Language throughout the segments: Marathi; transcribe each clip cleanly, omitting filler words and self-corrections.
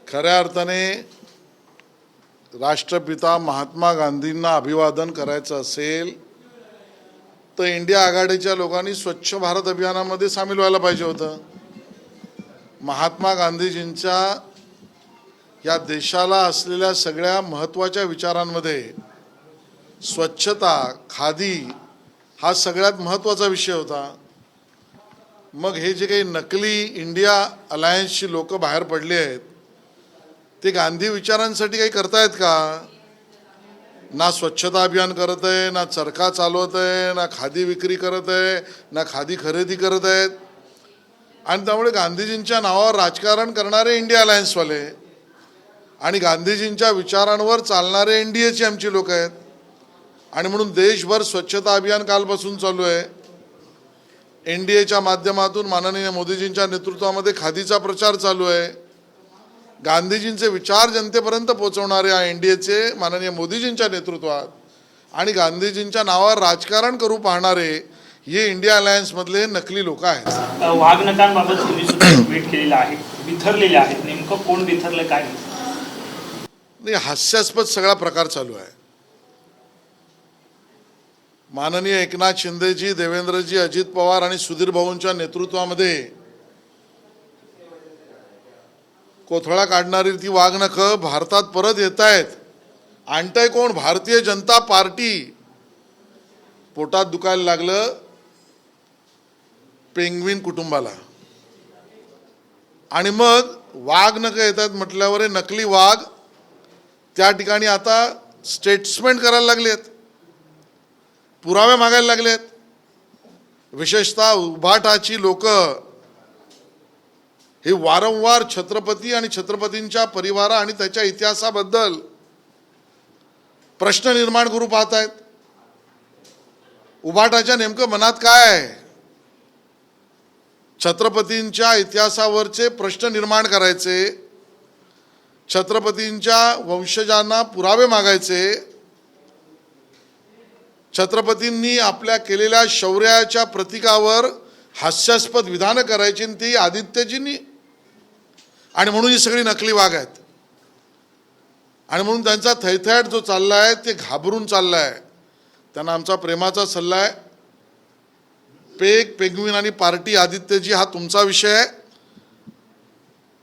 खऱ्या अर्थाने राष्ट्रपिता महात्मा गांधींना अभिवादन करायचं असेल तर इंडिया आघाडीच्या लोकांनी स्वच्छ भारत अभियानामध्ये सामील व्हायला पाहिजे होतं। महात्मा गांधीजींच्या या देशाला असलेल्या सगळ्या महत्त्वाच्या विचारांमध्ये स्वच्छता, खादी हा सगळ्यात महत्त्वाचा विषय होता। मग हे जे काही नकली इंडिया अलायन्सची लोक बाहेर पडली आहेत ते गांधी विचारांसाठी काही करतायत का? ना स्वच्छता अभियान करत आहे, ना चरखा चालवत आहे, ना खादी विक्री करत आहे, ना खादी खरेदी करत आहेत। आणि त्यामुळे गांधीजींच्या नावावर राजकारण करणारे इंडिया अलायन्सवाले आणि गांधीजींच्या विचारांवर चालणारे एनडीएचे आमची लोक आहेत। आणि म्हणून देशभर स्वच्छता अभियान कालपासून चालू आहे। एनडीएच्या माध्यमातून माननीय मोदीजींच्या नेतृत्वामध्ये खादीचा प्रचार चालू आहे। गांधीजींचे विचार जनतेपर्यंत पोहोचवणारे एनडीएचे माननीय मोदीजींच्या नेतृत्वात आणि गांधीजींच्या नावावर राजकारण करू पाहणारे हे इंडिया अलायन्स मधले नकली लोक आहेत। वाघनखांबाबत तुम्ही सुद्धा ट्विट केलेलं आहे, बिथरलेले आहेत, नेमकं कोण बिथरलं काय? नाही, हास्यास्पद सगळा प्रकार चालू आहे। माननीय एकनाथ शिंदेजी, देवेंद्रजी, अजित पवार आणि सुधीर भाऊंच्या नेतृत्वामध्ये कोथळा काढणारी ती वाघनखं भारतात परत येत आहेत। आणतंय कोण? भारतीय जनता पार्टी। पोटात दुखायला लागलं पेंग्विन कुटुंबाला आणि मग वाघनखं येतात म्हटल्यावर नकली वाघ त्या ठिकाणी आता स्टेटमेंट करायला लागलेत, पुरावे मागायला लागलेत। विशेषतः उभाटाची लोक हे वारंवार छत्रपती आणि छत्रपतींच्या परिवार आणि त्याच्या इतिहासाबद्दल प्रश्न निर्माण करू पाहत आहेत। उभाटाच्या नेमकं मनात काय आहे? छत्रपतींच्या इतिहासावरचे प्रश्न निर्माण करायचे, छत्रपतींच्या वंशजांना पुरावे मागायचे, छत्रपतींनी आपल्या केलेल्या शौर्याच्या प्रतीकावर हास्यास्पद विधानं करायची ती आदित्यजींनी। आणि म्हणून ही सगळी नकली वाघ आहेत आणि म्हणून त्यांचा थैथयाट जो चालला आहे ते घाबरून चालला आहे। त्यांना आमचा प्रेमाचा सल्ला आहे, पेंग्विन आणि पार्टी आदित्यजी हा तुमचा विषय आहे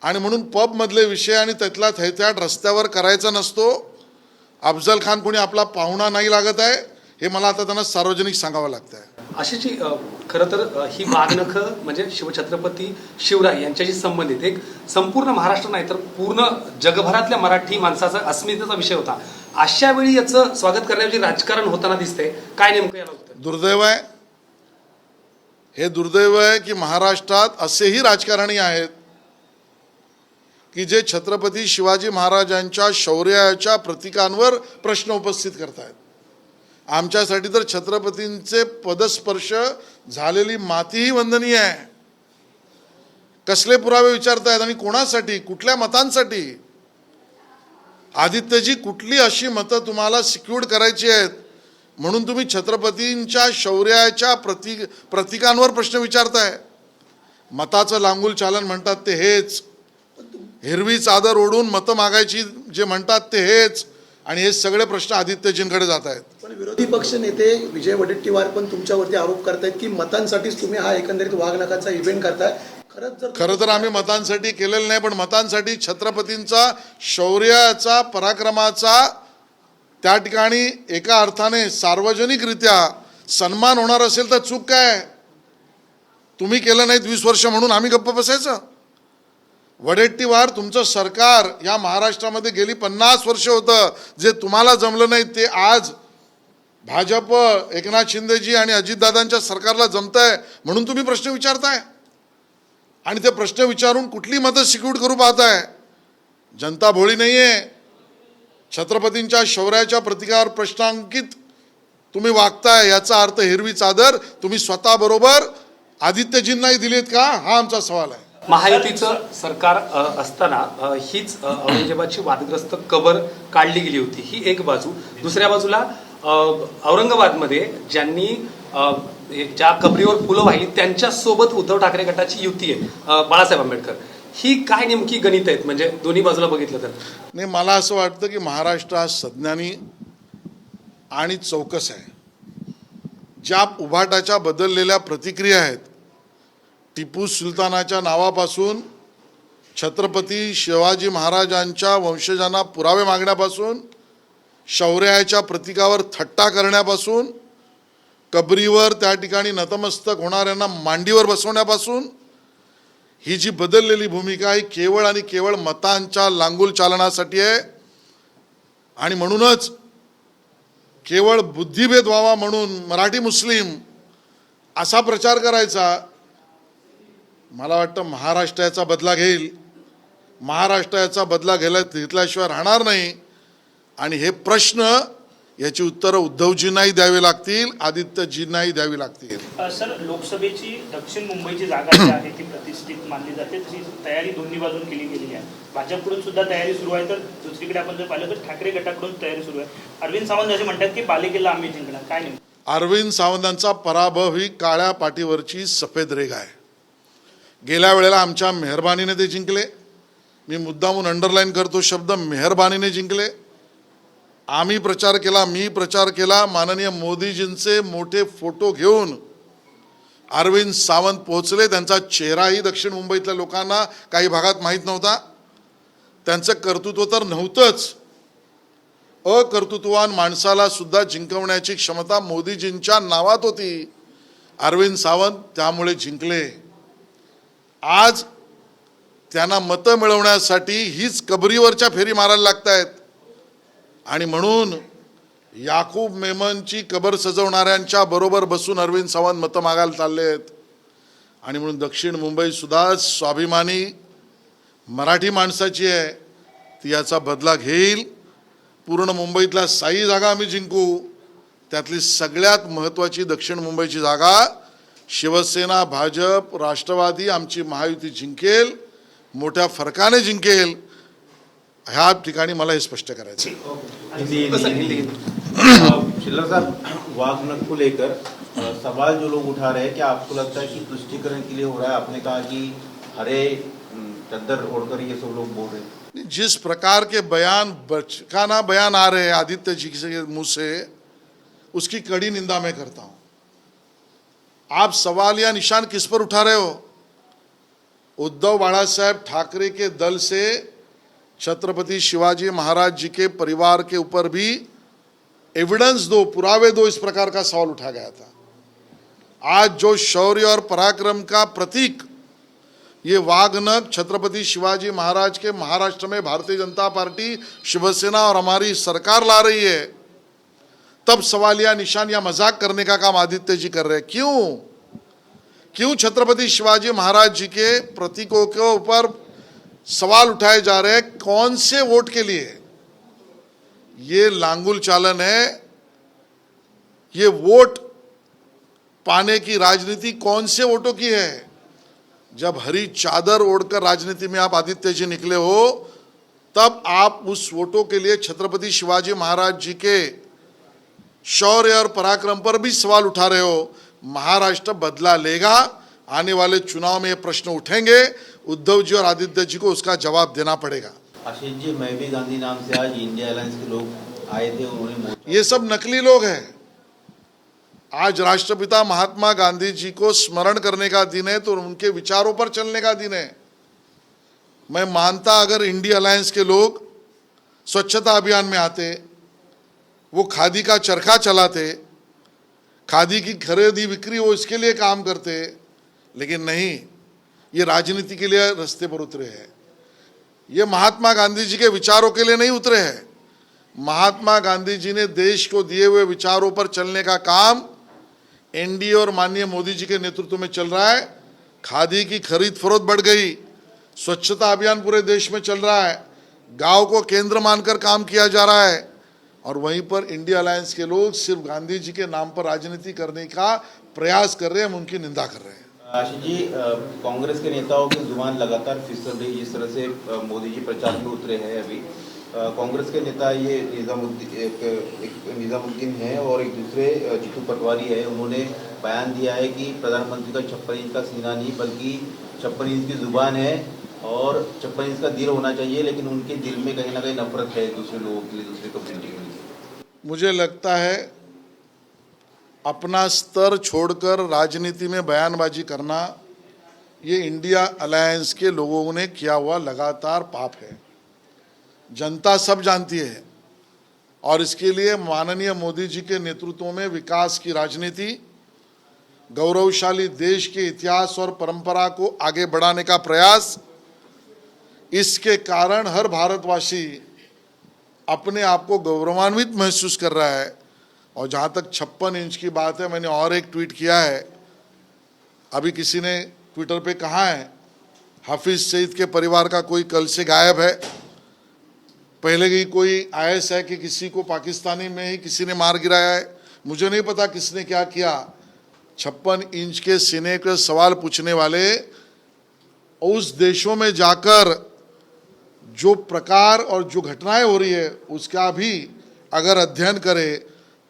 आणि म्हणून पब मधले विषय आणि त्यातला थैथयाट रस्त्यावर करायचा नसतो। अफजल खान कोणी आपला पाहुणा नाही लागत आहे हे मला आता त्यांना सार्वजनिक सांगावं लागतं आहे। अशी जी खरं तर ही वाघनखं म्हणजे शिवछत्रपती शिवराय यांच्याशी संबंधित एक संपूर्ण महाराष्ट्र नाही तर पूर्ण जगभरातल्या मराठी माणसाचा अस्मितेचा विषय होता। अशा वेळी याचं स्वागत करण्याचे राजकारण होताना दिसते, काय नेमकं याला उत्तर? दुर्दैव आहे, हे दुर्दैव आहे की महाराष्ट्रात असेही राजकारणी आहेत की जे छत्रपती शिवाजी महाराजांच्या शौर्याच्या प्रतीकांवर प्रश्न उपस्थित करतात। आमच्यासाठी तर छत्रपतींचे पदस्पर्श झालेली मातीही वंदनीय आहे। कसले पुरावे विचारतायत आणि कोणासाठी, कुठल्या मतांसाठी? आदित्यजी, कुठली अशी मतं तुम्हाला सिक्युअर्ड करायची आहेत म्हणून तुम्ही छत्रपतींच्या शौर्याच्या प्रतीकांवर प्रश्न विचारताय? मताचं लांगुल चालन म्हणतात ते हेच, हिरवी चादर ओढून मतं मागायची जे म्हणतात ते हेच, आणि हे सगळे प्रश्न आदित्यजींकडे जात आहेत। पण विरोधी पक्ष नेते विजय वडेट्टीवार पण तुमच्यावरती आरोप करतायत की मतांसाठीच तुम्ही हा एकंदरीत वाघनखाचा इव्हेंट करताय। खरं तर आम्ही मतांसाठी केलेलं नाही, पण मतांसाठी छत्रपतींचा शौर्याचा पराक्रमाचा त्या ठिकाणी एका अर्थाने सार्वजनिकरित्या सन्मान होणार असेल तर चूक काय? तुम्ही केलं नाहीत 20 वर्ष म्हणून आम्ही गप्प बसायचं? वडेट्टीवार, तुमचं सरकार या महाराष्ट्रामध्ये गेली 50 वर्ष होतं, जे तुम्हाला जमलं नाही ते आज भाजप, एकनाथ शिंदेजी आणि अजितदादांच्या सरकारला जमतंय म्हणून तुम्ही प्रश्न विचारताय आणि ते प्रश्न विचारून कुठली मतं सिक्युअर्ड करू पाहताय? जनता भोळी नाहीये। छत्रपतींच्या शौर्याच्या प्रतीकावर प्रश्नांकित तुम्ही वागताय याचा अर्थ हिरवी चादर तुम्ही स्वतः बरोबर आदित्यजींनाही दिलीत का, हा आमचा सवाल आहे। महायुतीचं सरकार असताना हीच औरंगजेबाची वादग्रस्त कबर काढली गेली होती, ही एक बाजू। दुसऱ्या बाजूला औरंगाबादमध्ये ज्यांनी ज्या कबरीवर फुलं वाहिली त्यांच्यासोबत उद्धव ठाकरे गटाची युती आहे, बाळासाहेब आंबेडकर ही काय नेमकी गणित आहेत म्हणजे दोन्ही बाजूला बघितलं तर? नाही, मला असं वाटतं की महाराष्ट्र हा सज्ञानी आणि चौकस आहे. ज्या उभाटाच्या बदललेल्या प्रतिक्रिया आहेत, टिपू सुलतानाच्या नावापासून छत्रपती शिवाजी महाराजांच्या वंशजांना पुरावे मागण्यापासून, शौर्याच्या प्रतीकावर थट्टा करण्यापासून, कबरीवर त्या ठिकाणी नतमस्तक होणाऱ्यांना मांडीवर बसवण्यापासून, ही जी बदललेली भूमिका आहे केवळ आणि केवळ मतांच्या लांगुल चालनासाठी आहे. आणि म्हणूनच केवळ बुद्धिभेद व्हावा म्हणून मराठी मुस्लिम असा प्रचार करायचा, मला वाटतं महाराष्ट्र याचा बदला घेईल. महाराष्ट्र याचा बदला घेतल्याशिवाय राहणार नाही. आणि हे प्रश्न, याची उत्तरं उद्धवजींनाही द्यावी लागतील, आदित्यजींनाही द्यावी लागतील. सर, लोकसभेची दक्षिण मुंबईची जागा जी आहे ती प्रतिष्ठित मानली जाते, तशी तयारी दोन्ही बाजून केली गेलेली आहे. भाजपकडून सुद्धा तयारी सुरू आहे, तर दुसरीकडे आपण जर पाहिलं तर ठाकरे गटाकडून तयारी सुरू आहे. अरविंद सावंत असे म्हणतात की पालिकेला आम्ही जिंकणार, काय नाही? अरविंद सावंतांचा पराभव ही काळ्या पाठीवरची सफेद रेघ आहे. गेल्या वेळेला आमच्या मेहरबानीने ते जिंकले. मी मुद्दामून अंडरलाईन करतो शब्द मेहरबानीने जिंकले. आम्ही प्रचार केला, मी प्रचार केला. माननीय मोदीजींचे मोठे फोटो घेऊन अरविंद सावंत पोहोचले. त्यांचा चेहराही दक्षिण मुंबईतल्या लोकांना काही भागात माहीत नव्हता. त्यांचं कर्तृत्व तर नव्हतंच, अकर्तृत्ववान माणसाला सुद्धा जिंकवण्याची क्षमता मोदीजींच्या नावात होती. अरविंद सावंत त्यामुळे जिंकले. आज त्यांना मतं मिळवण्यासाठी हीच कबरीवरच्या फेरी मारायला लागत आहेत. आणि म्हणून याकूब मेमनची कबर सजवणाऱ्यांच्या बरोबर बसून अरविंद सावंत मतं मागायला चालले आहेत. आणि म्हणून दक्षिण मुंबई सुद्धा स्वाभिमानी मराठी माणसाची आहे, ती याचा बदला घेईल. पूर्ण मुंबईतल्या 6 जागा आम्ही जिंकू. त्यातली सगळ्यात महत्त्वाची दक्षिण मुंबईची जागा शिवसेना, भाजप, राष्ट्रवादी आमची महायुती जिंकेल, मोठ्या फरकाने जिंकेल. ह्या ठिकाणी मला हे स्पष्ट करायचं आहे. शिल्लर साहब, वाघनख को लेकर सवाल जो लोग उठा रहे हैं, क्या आपको लगता है कि तुष्टीकरण के लिए हो रहा है? आपने कहा कि हरे चद्दर ओढ़कर ये सब लोग बोल रहे हैं. जिस प्रकार के बयान, बचकाना बयान आ रहे हैं आदित्य जी के मुंह से, उसकी कड़ी निंदा मैं करता हूं. आप सवाल या निशान किस पर उठा रहे हो? उद्धव बाळासाहेब ठाकरे के दल से छत्रपति शिवाजी महाराज जी के परिवार के ऊपर भी एविडेंस दो, पुरावे दो, इस प्रकार का सवाल उठा गया था. आज जो शौर्य और पराक्रम का प्रतीक ये वाघनख छत्रपति शिवाजी महाराज के महाराष्ट्र में भारतीय जनता पार्टी, शिवसेना और हमारी सरकार ला रही है, तब सवालिया निशान या मजाक करने का काम आदित्य जी कर रहे हैं. क्यों छत्रपति शिवाजी महाराज जी के प्रतीकों के ऊपर सवाल उठाए जा रहे हैं? कौन से वोट के लिए? ये लांगुल चालन है. ये वोट पाने की राजनीति कौन से वोटों की है? जब हरी चादर ओढ़कर राजनीति में आप आदित्य जी निकले हो, तब आप उस वोटों के लिए छत्रपति शिवाजी महाराज जी के शौर्य और पराक्रम पर भी सवाल उठा रहे हो. महाराष्ट्र बदला लेगा. आने वाले चुनाव में ये प्रश्न उठेंगे. उद्धव जी और आदित्य जी को उसका जवाब देना पड़ेगा. आशीष जी, मैं भी गांधी नाम से आज इंडिया अलायंस के लोग आए थे, उन्होंने ये सब नकली लोग हैं. आज राष्ट्रपिता महात्मा गांधी जी को स्मरण करने का दिन है, तो उनके विचारों पर चलने का दिन है. मैं मानता अगर इंडिया अलायंस के लोग स्वच्छता अभियान में आते, वो खादी का चरखा चलाते, खादी की खरीदी बिक्री वो इसके लिए काम करते, लेकिन नहीं, ये राजनीति के लिए रास्ते पर उतरे हैं. ये महात्मा गांधी जी के विचारों के लिए नहीं उतरे हैं. महात्मा गांधी जी ने देश को दिए हुए विचारों पर चलने का काम एनडीए और माननीय मोदी जी के नेतृत्व में चल रहा है. खादी की खरीद फरोख्त बढ़ गई, स्वच्छता अभियान पूरे देश में चल रहा है, गांव को केंद्र मानकर काम किया जा रहा है. और वहीं पर इंडिया अलायंस के लोग सिर्फ गांधी जी के नाम पर राजनीति करने का प्रयास कर रहे हैं, हम उनकी निंदा कर रहे हैं. आशीष जी, कांग्रेस के नेताओं की जुबान लगातार फिसल रही, जिस तरह से मोदी जी प्रचार में उतरे हैं. अभी कांग्रेस के नेता ये निजामुद्दीन है और एक दूसरे जीतू पटवारी है, उन्होंने बयान दिया है कि प्रधानमंत्री का 56 इंच का सीना नहीं बल्कि 56 इंच की जुबान है. और 56 इंच का दिल होना चाहिए, लेकिन उनके दिल में कहीं ना कहीं नफरत है दूसरे लोगों के लिए, दूसरे कम्युनिटी के लिए। मुझे लगता है अपना स्तर छोड़कर राजनीति में बयानबाजी करना ये इंडिया अलायंस के लोगों ने किया हुआ लगातार पाप है। जनता सब जानती है और इसके लिए माननीय मोदी जी के नेतृत्व में विकास की राजनीति, गौरवशाली देश के इतिहास और परंपरा को आगे बढ़ाने का प्रयास, इसके कारण हर भारतवासी अपने आप को गौरवान्वित महसूस कर रहा है। और जहाँ तक 56 इंच की बात है, मैंने और एक ट्वीट किया है, अभी किसी ने ट्विटर पे कहा है हाफिज सईद के परिवार का कोई कल से गायब है। पहले ही कोई आयस है कि किसी को पाकिस्तानी में ही किसी ने मार गिराया है, मुझे नहीं पता किसने क्या किया। 56 इंच के सीने के सवाल पूछने वाले उस देशों में जाकर जो प्रकार और जो घटनाएं हो रही है उसका भी अगर अध्ययन करे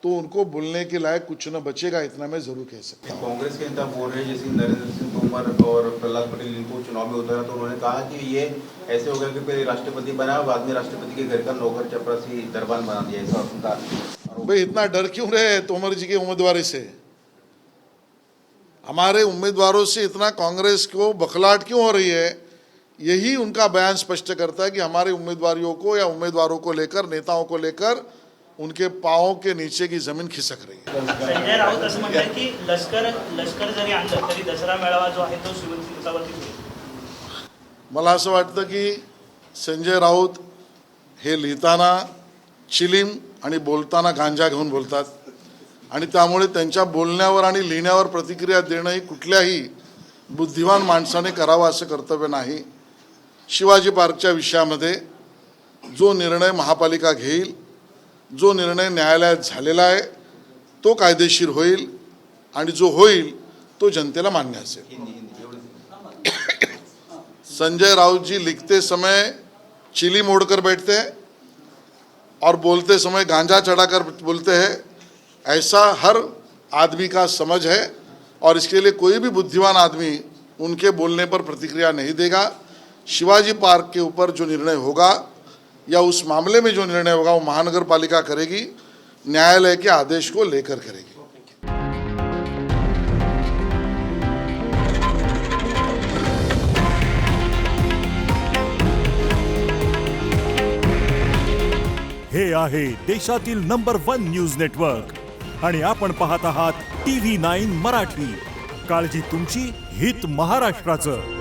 तो उनको बोलने के लायक कुछ न बचेगा, इतना मैं जरूर कह सकता हूँ। कांग्रेस के नेता बोल रहे हैं, जैसे नरेंद्र सिंह तोमर और प्रहलाद पटेल इनको चुनाव में उतारा तो उन्होंने कहा कि ये ऐसे हो गया कि पहले राष्ट्रपति बना, बाद में राष्ट्रपति के घर का नौकर चपरासी दरबान बना दिया, ऐसा उनका आरोप। भाई इतना डर क्यों रहे तोमर जी की उम्मीदवारी से? हमारे उम्मीदवारों से इतना कांग्रेस को बखलाहट क्यों हो रही है? यही उनका बयान स्पष्ट करता है कि हमारे उम्मीदवारों को या उम्मीदवारों को लेकर, नेताओं को लेकर उनके पाँव के नीचे की जमीन खिसक रही है। संजय राऊत असं म्हणतात की लष्कर जरी आणलं तरी दसरा मेळावा जो आहे तो शिवसेनेवरती होईल। मला असं वाटतं की संजय राऊत हे लिहिताना चिलीम आणि बोलताना गांजा घेऊन बोलतात आणि त्यामुळे त्यांच्या बोलण्यावर आणि लिहिण्यावर प्रतिक्रिया देणं ही कुठल्याही बुद्धिमान माणसाने करावं असं कर्तव्य नाही। शिवाजी पार्कच्या विषयामध्ये जो निर्णय महापालिका घेईल, जो निर्णय न्यायालयात झालेला आहे तो कायदेशीर होईल आणि जो होईल तो जनतेला मान्य असेल। संजय राउत जी लिखते समय चिली मोड़कर बैठते हैं और बोलते समय गांजा चढ़ाकर बोलते हैं, ऐसा हर आदमी का समझ है और इसके लिए कोई भी बुद्धिमान आदमी उनके बोलने पर प्रतिक्रिया नहीं देगा। शिवाजी पार्क के ऊपर जो निर्णय होगा या उस मामले में जो निर्णय होगा वो महानगर पालिका करेगी, न्यायालय के आदेश को लेकर करेगी। हे आहे देशातील नंबर 1 न्यूज नेटवर्क आणि आपण पाहत आहात TV9 मराठी। काळजी तुमची, हित महाराष्ट्राचं।